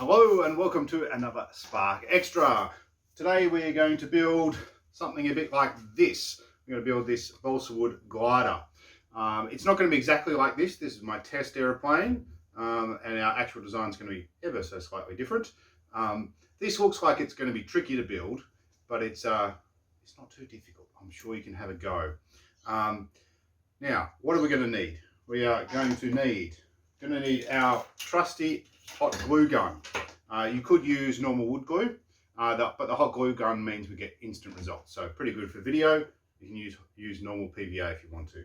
Hello and welcome to another Spark Extra. Today we're going to build something a bit like this. We're going to build this balsa wood glider. It's not going to be exactly like this. This is my test aeroplane, and our actual design is going to be ever so slightly different. This looks like it's going to be tricky to build, but it's not too difficult. I'm sure you can have a go. Now, what are we going to need? We are going to need our trusty hot glue gun. You could use normal wood glue, but the hot glue gun means we get instant results. So pretty good for video. You can use normal PVA if you want to.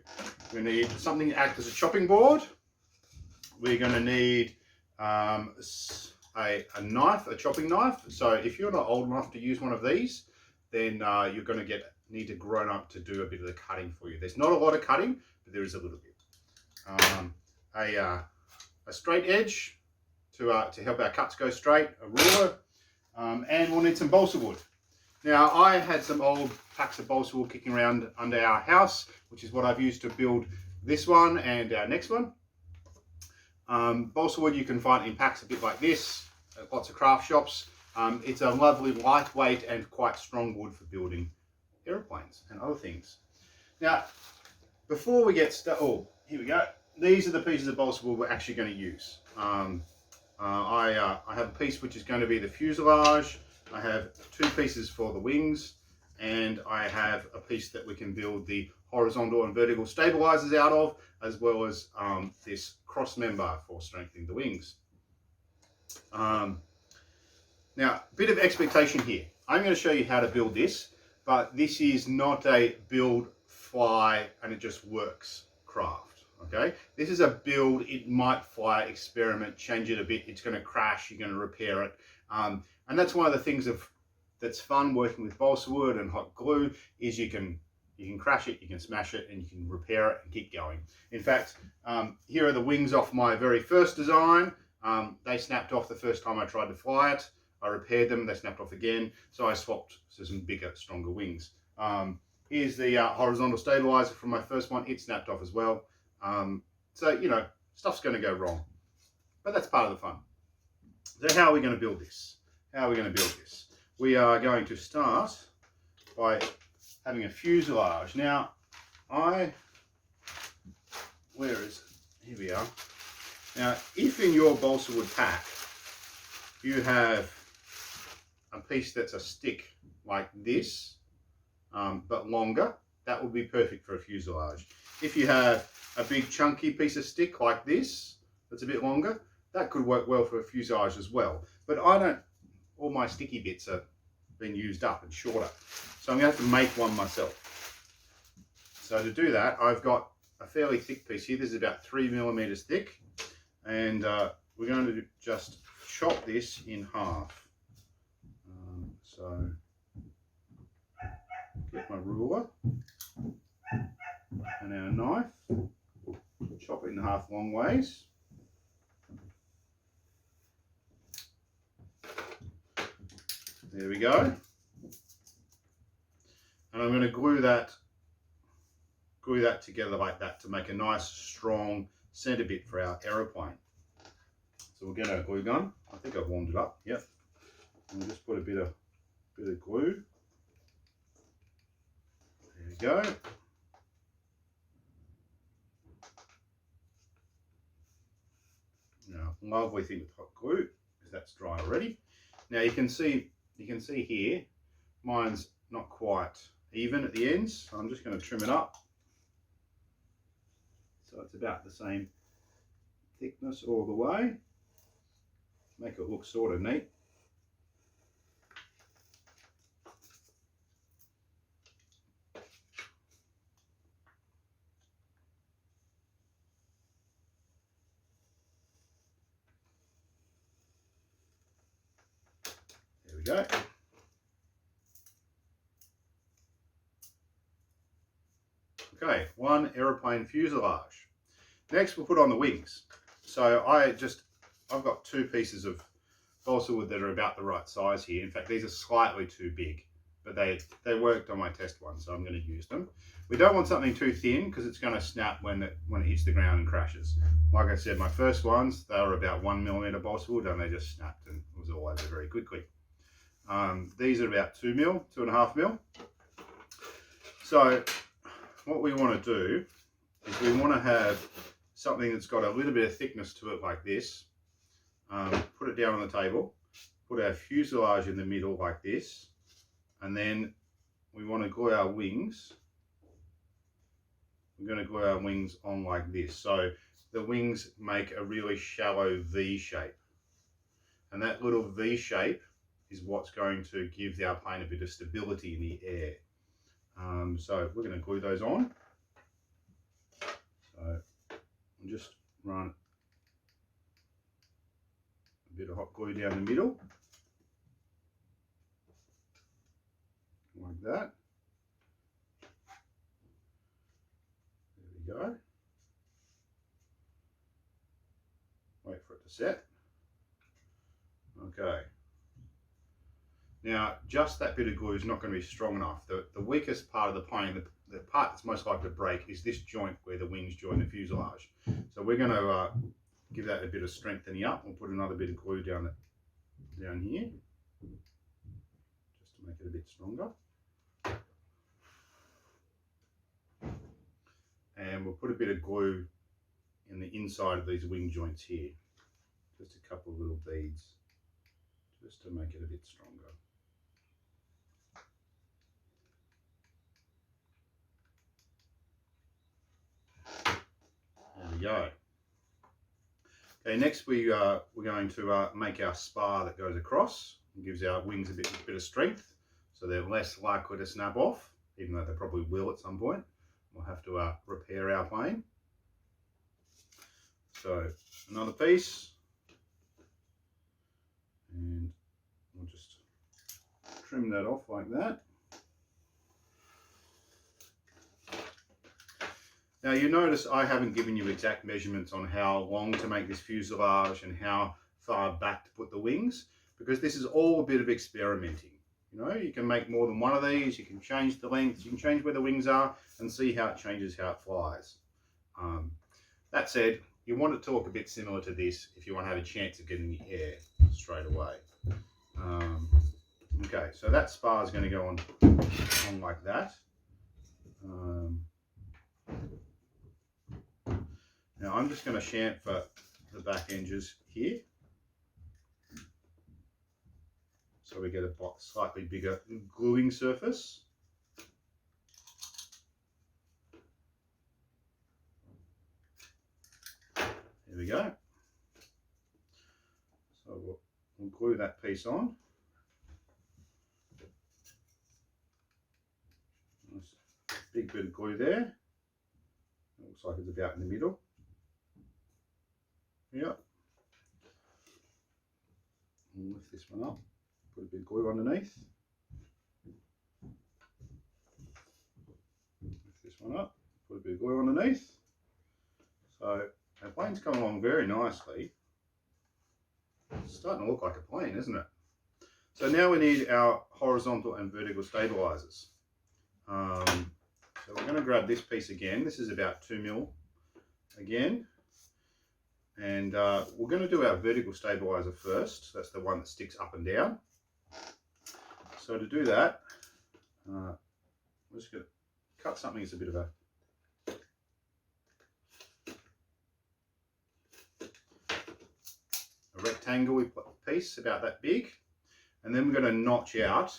We're going to need something to act as a chopping board. We're going to need a knife, a chopping knife. So if you're not old enough to use one of these, then you're going to need a grown up to do a bit of the cutting for you. There's not a lot of cutting, but there is a little bit. A straight edge to help our cuts go straight, a ruler, and we'll need some balsa wood. Now, I had some old packs of balsa wood kicking around under our house, which is what I've used to build this one and our next one. Balsa wood you can find in packs a bit like this at lots of craft shops. It's a lovely, lightweight and quite strong wood for building aeroplanes and other things. Now, before we get started, here we go. These are the pieces of balsa wood we're actually going to use. I have a piece which is going to be the fuselage. I have two pieces for the wings, and I have a piece that we can build the horizontal and vertical stabilizers out of, as well as this cross member for strengthening the wings. Now, a bit of expectation here. I'm going to show you how to build this, but this is not a build, fly, and it just works craft. Okay, this is a build, it might fly, experiment, change it a bit, it's going to crash, you're going to repair it. And that's one of the things that's fun working with balsa wood and hot glue, is you can crash it, you can smash it, and you can repair it and keep going. In fact, here are the wings off my very first design. They snapped off the first time I tried to fly it. I repaired them, they snapped off again, so I swapped to some bigger, stronger wings. Here's the horizontal stabilizer from my first one, it snapped off as well. So, you know, stuff's going to go wrong, but that's part of the fun. So how are we going to build this? We are going to start by having a fuselage. Now, where is it? Here we are. Now, if in your balsa wood pack, you have a piece that's a stick like this, but longer, that would be perfect for a fuselage. If you have a big chunky piece of stick like this, that's a bit longer, that could work well for a fuselage as well. But all my sticky bits have been used up and shorter. So I'm going to have to make one myself. So to do that, I've got a fairly thick piece here. This is about 3 millimeters thick. And we're going to just chop this in half. So get my ruler and our knife, chop it in half long ways. There we go. And I'm going to glue that together like that to make a nice strong center bit for our aeroplane. So we'll get our glue gun. I think I've warmed it up. Yep. And we'll just put a bit of glue. There we go. Now, lovely thing with hot glue is that's dry already. Now you can see here, mine's not quite even at the ends, so I'm just going to trim it up. So it's about the same thickness all the way. Make it look sort of neat. There we go. Okay, one aeroplane fuselage. Next we'll put on the wings. So I've got two pieces of balsa wood that are about the right size here. In fact, these are slightly too big, but they worked on my test one, so I'm going to use them. We don't want something too thin because it's going to snap when it hits the ground and crashes. Like I said, my first ones, they were about 1mm balsa wood, and they just snapped and it was all over very quickly. These are about 2mm, 2.5mm. So what we want to do is we want to have something that's got a little bit of thickness to it like this. Put it down on the table, put our fuselage in the middle like this, and then we want to glue our wings. We're going to glue our wings on like this. So the wings make a really shallow V shape. And that little V shape is what's going to give the airplane a bit of stability in the air. So we're going to glue those on. So we'll just run a bit of hot glue down the middle. Like that. There we go. Wait for it to set. Okay. Now, just that bit of glue is not going to be strong enough. The weakest part of the plane, the part that's most likely to break, is this joint where the wings join the fuselage. So we're going to give that a bit of strengthening up. We'll put another bit of glue down here, just to make it a bit stronger. And we'll put a bit of glue in the inside of these wing joints here. Just a couple of little beads, just to make it a bit stronger. There we go. Okay, next we're going to make our spar that goes across and gives our wings a bit of strength, so they're less likely to snap off, even though they probably will at some point. We'll have to repair our plane. So another piece, and we'll just trim that off like that. Now you notice I haven't given you exact measurements on how long to make this fuselage and how far back to put the wings, because this is all a bit of experimenting. You know, you can make more than one of these, you can change the length, you can change where the wings are and see how it changes how it flies. That said, you want it to look a bit similar to this if you want to have a chance of getting the air straight away. Okay, so that spar is going to go on like that. Now I'm just going to chamfer the back edges here, so we get a slightly bigger gluing surface. There we go. So we'll glue that piece on. Nice big bit of glue there. Looks like it's about in the middle. Yep. We'll lift this one up. Put a bit of glue underneath. Lift this one up. Put a bit of glue underneath. So our plane's coming along very nicely. It's starting to look like a plane, isn't it? So now we need our horizontal and vertical stabilizers. So we're going to grab this piece again. This is about 2mm again. And we're going to do our vertical stabilizer first. That's the one that sticks up and down. So to do that, we're just going to cut something as a bit of a rectangle piece about that big, and then we're going to notch out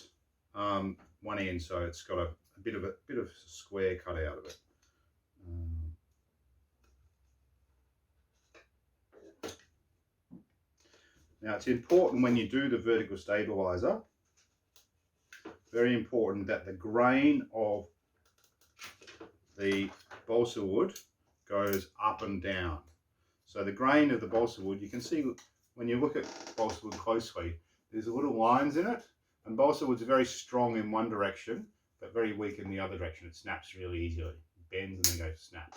one end, so it's got a bit of square cut out of it. Now it's important when you do the vertical stabilizer, very important that the grain of the balsa wood goes up and down. So the grain of the balsa wood, you can see when you look at balsa wood closely, there's little lines in it, and balsa wood's very strong in one direction, but very weak in the other direction. It snaps really easily. It bends and then goes snap.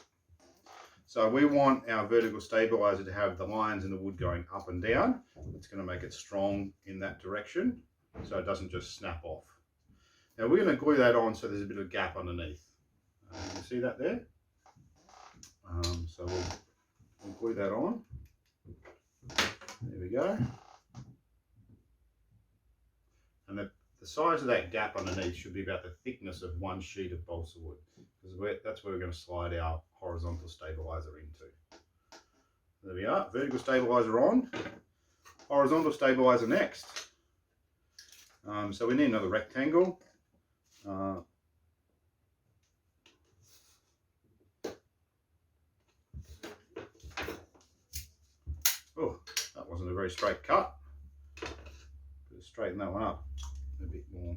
So we want our vertical stabilizer to have the lines in the wood going up and down. It's going to make it strong in that direction, so it doesn't just snap off. Now we're going to glue that on so there's a bit of gap underneath. You can see that there? So we'll glue that on. There we go. And the size of that gap underneath should be about the thickness of one sheet of balsa wood, because that's where we're going to slide our horizontal stabilizer into. There we are, vertical stabilizer on, horizontal stabilizer next. So we need another rectangle. Oh, that wasn't a very straight cut. Better straighten that one up a bit more.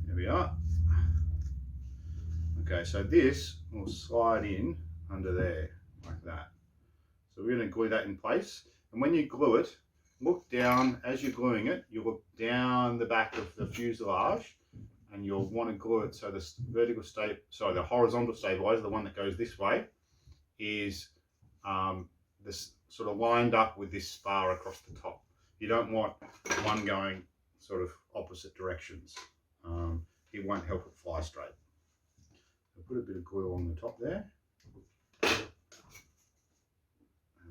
There we are. Okay, so this will slide in under there like that. So we're going to glue that in place, and when you glue it, look down as you're gluing it. You look down the back of the fuselage, and you'll want to glue it so the the horizontal stabilizer, the one that goes this way, is this sort of lined up with this spar across the top. You don't want one going sort of opposite directions. It won't help it fly straight. So put a bit of glue on the top there, and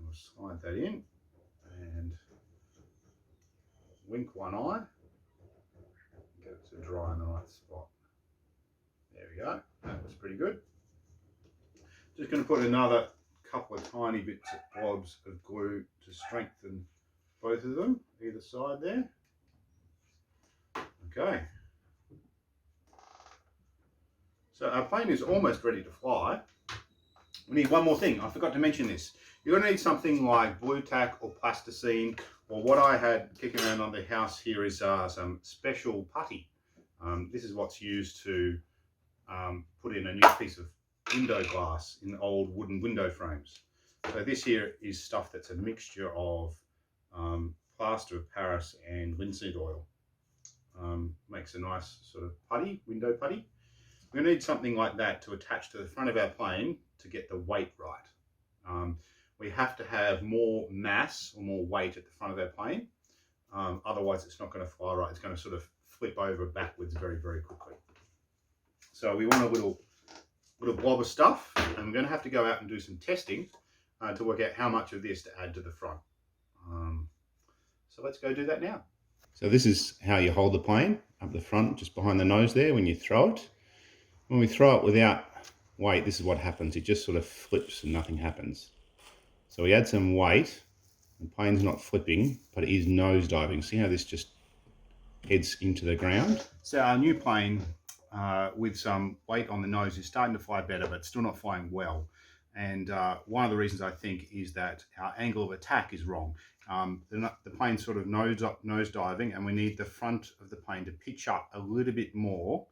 we'll slide that in and wink one eye. Get it to dry in the right spot. There we go. That was pretty good. Just going to put another couple of tiny bits of blobs of glue to strengthen both of them, either side there. Okay. So our plane is almost ready to fly. We need one more thing. I forgot to mention this. You're going to need something like blue tack or plasticine, or what I had kicking around on the house here is some special putty. This is what's used to put in a new piece of window glass in old wooden window frames. So this here is stuff that's a mixture of plaster of Paris and linseed oil. Makes a nice sort of putty, window putty. We're going to need something like that to attach to the front of our plane to get the weight right. We have to have more mass or more weight at the front of our plane. Otherwise it's not going to fly right. It's going to sort of flip over backwards very, very quickly. So we want a little blob of stuff, and we're going to have to go out and do some testing to work out how much of this to add to the front. So let's go do that now. So this is how you hold the plane up the front, just behind the nose there when you throw it. When we throw it without weight, this is what happens. It just sort of flips and nothing happens. So we add some weight. The plane's not flipping, but it is nose diving. See how this just heads into the ground? So our new plane with some weight on the nose is starting to fly better, but still not flying well. And one of the reasons I think is that our angle of attack is wrong. The plane's sort of nose diving, and we need the front of the plane to pitch up a little bit more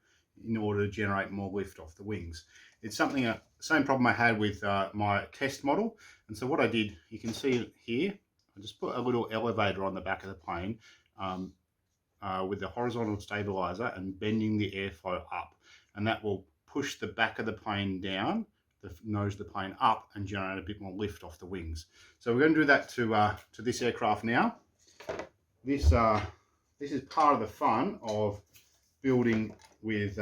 in order to generate more lift off the wings. It's something, same problem I had with my test model. And so what I did, you can see here, I just put a little elevator on the back of the plane with the horizontal stabilizer and bending the airflow up. And that will push the back of the plane down, the nose of the plane up, and generate a bit more lift off the wings. So we're going to do that to this aircraft now. This is part of the fun of building with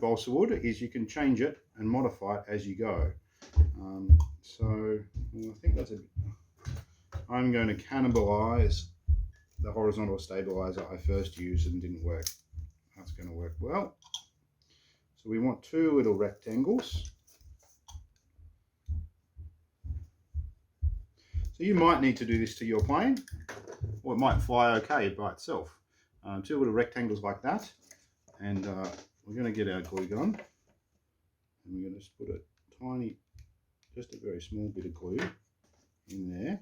balsa wood, is you can change it and modify it as you go. So I think that's I'm going to cannibalize the horizontal stabilizer I first used and didn't work. That's going to work well. So we want two little rectangles. So you might need to do this to your plane, or it might fly okay by itself. Two little rectangles like that, and we're going to get our glue gun, and we're going to just put a tiny, just a very small bit of glue in there.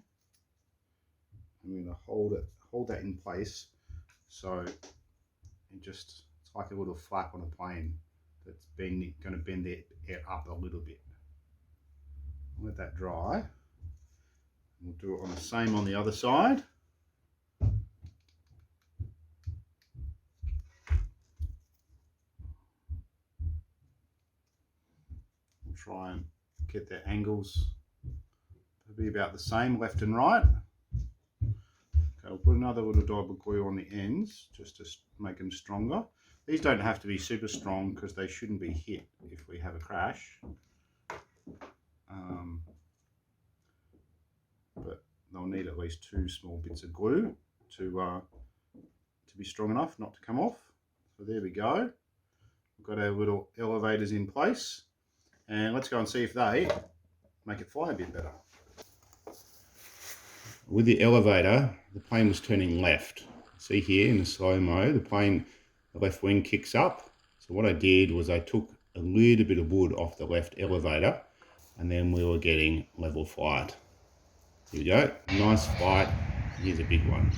I'm going to hold that in place, so it's like a little flap on a plane that's going to bend the air up a little bit. Let that dry. We'll do it on the same on the other side. try and get their angles to be about the same left and right. Okay, we'll put another little dab of glue on the ends just to make them stronger. These don't have to be super strong because they shouldn't be hit if we have a crash. But they'll need at least 2 small bits of glue to be strong enough not to come off. So there we go. We've got our little elevators in place, and let's go and see if they make it fly a bit better. With the elevator, the plane was turning left. See here in the slow-mo, the left wing kicks up. So what I did was I took a little bit of wood off the left elevator, and then we were getting level flight. Here we go, nice flight. Here's a big one,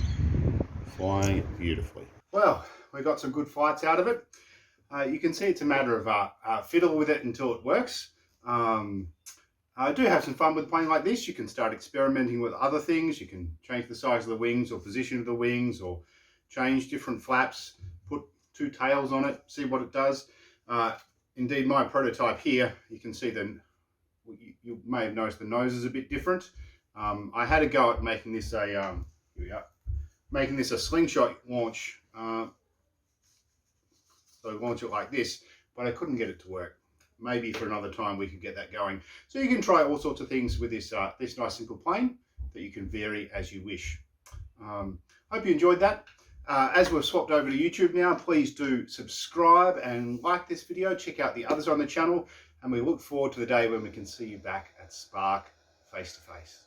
flying beautifully. Well, we got some good flights out of it. You can see it's a matter of fiddle with it until it works. I do have some fun with a plane like this. You can start experimenting with other things. You can change the size of the wings or position of the wings, or change different flaps, put 2 tails on it, see what it does. Indeed, my prototype here, you can see you may have noticed the nose is a bit different. I had a go at making this a slingshot launch. So launch it like this, but I couldn't get it to work. Maybe for another time we could get that going. So you can try all sorts of things with this nice simple plane that you can vary as you wish. Hope you enjoyed that. As we've swapped over to YouTube now, please do subscribe and like this video. Check out the others on the channel, and we look forward to the day when we can see you back at Spark face to face.